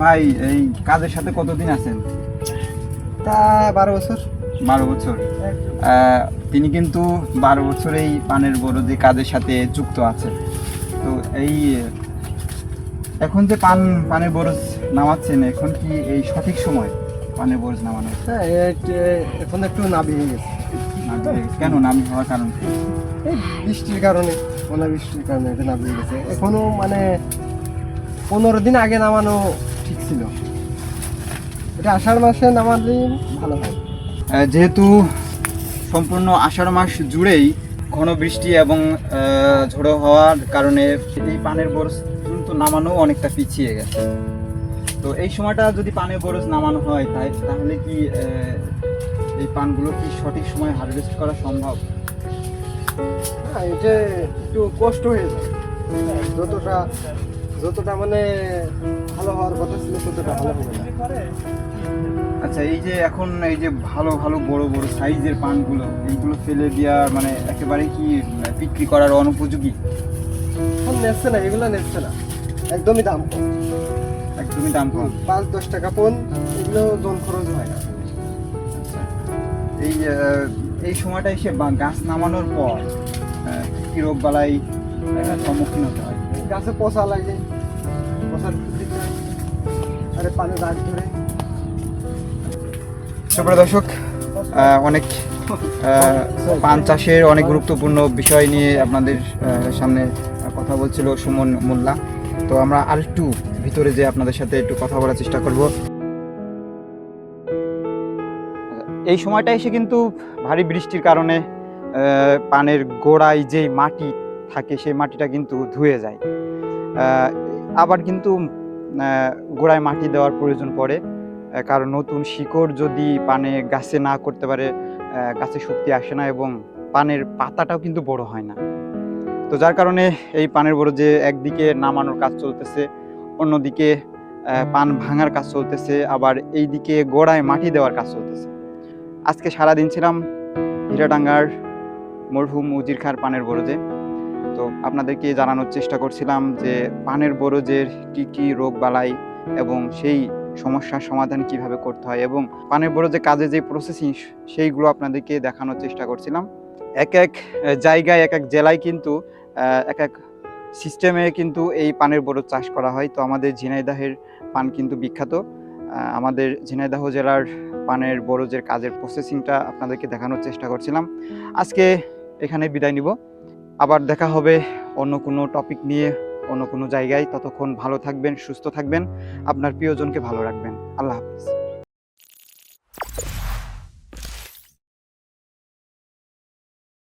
ভাই এই কাজের সাথে কতদিন আছেন? তা 12 বছর। 12 বছর। তিনি কিন্তু 12 বছর এই পানের বরজে কাজের সাথে যুক্ত আছে। তো এই এখন যে পানের বরজ নামাচ্ছেন, এখন কি এই সঠিক সময় পানের বরজ নামানো? হ্যাঁ, এখন একটু নাবি হয়ে গেছে। কেন নামি হওয়ার কারণ কি? এই বৃষ্টির কারণে, অনাবৃষ্টির কারণে এটা নাবি হয়ে গেছে। এখনো মানে 15 দিন আগে নামানো ঠিক ছিল। এটা আষাঢ় মাসে নামালেই ভালো হয়। যেহেতু সম্পূর্ণ আষাঢ় মাস জুড়েই ঘন বৃষ্টি এবং ঝোড়ো হওয়ার কারণে এই পানের বরজ কিন্তু নামানো অনেকটা পিছিয়ে গেছে। তো এই সময়টা যদি পানের বরজ নামানো হয় তাহলে কি এই পানগুলো কি সঠিক সময় হারভেস্ট করা সম্ভব? হ্যাঁ, এটা একটু কষ্ট হয়ে যায়। যতটা মানে ভালো হওয়ার কথা ছিল ততটা ভালো হবে না। আচ্ছা, এই যে এখন এই যে ভালো ভালো বড় বড় সাইজের পানগুলো, এইগুলো ফেলে দেওয়া মানে একেবারে কি বিক্রি করার অনুপযোগী? এখন নেচ্ছে না, এগুলো নেচ্ছে না, একদমই দাম কম। একদমই দাম কম। 5-10 টাকা পণ, এগুলো জন খরচ হয় না। আচ্ছা, এই এই সময়টা এসে গাছ নামানোর পর কি রোগ বালাই সম্মুখীন হতে হয়? গাছে পচা লাগে, পচার দিতে হয়, আরে পানি দাগ ধরে। সুপ্রিয় দর্শক, অনেক পান চাষের অনেক গুরুত্বপূর্ণ বিষয় নিয়ে আপনাদের সামনে কথা বলছিল সুমন মোল্লা। তো আমরা আরেকটু ভিতরে যে আপনাদের সাথে একটু কথা বলার চেষ্টা করব। এই সময়টা এসে কিন্তু ভারী বৃষ্টির কারণে পানের গোড়ায় যে মাটি থাকে সেই মাটিটা কিন্তু ধুয়ে যায়। আবার কিন্তু গোড়ায় মাটি দেওয়ার প্রয়োজন পড়ে, কারণ নতুন শিকড় যদি পানে গাছে না করতে পারে গাছে শক্তি আসে না এবং পানের পাতাটাও কিন্তু বড় হয় না। তো যার কারণে এই পানের বরজে একদিকে নামানোর কাজ চলতেছে, অন্যদিকে পান ভাঙার কাজ চলতেছে, আবার এইদিকে গোড়ায় মাটি দেওয়ার কাজ চলতেছে। আজকে সারাদিন ছিলাম হীরাডাঙ্গার মরহুম উজির খাঁর পানের বরজে। তো আপনাদেরকে জানানোর চেষ্টা করছিলাম যে পানের বরজের কী কী রোগ বালাই এবং সেই সমস্যার সমাধান কিভাবে করতে হয়, এবং পানের বরজে কাজে যে প্রসেসিং সেইগুলো আপনাদেরকে দেখানোর চেষ্টা করছিলাম। এক এক জায়গায় এক এক জেলায় কিন্তু এক এক সিস্টেমে কিন্তু এই পানের বরজ চাষ করা হয়। তো আমাদের ঝিনাইদহের পান কিন্তু বিখ্যাত। আমাদের ঝিনাইদহ জেলার পানের বরজের কাজের প্রসেসিংটা আপনাদেরকে দেখানোর চেষ্টা করছিলাম। আজকে এখানে বিদায় নিব, আবার দেখা হবে অন্য কোনো টপিক নিয়ে অন্য কোনো জায়গায়। ততক্ষণ ভালো থাকবেন, সুস্থ থাকবেন, আপনার প্রিয়জনকে ভালো রাখবেন। আল্লাহ হাফেজ।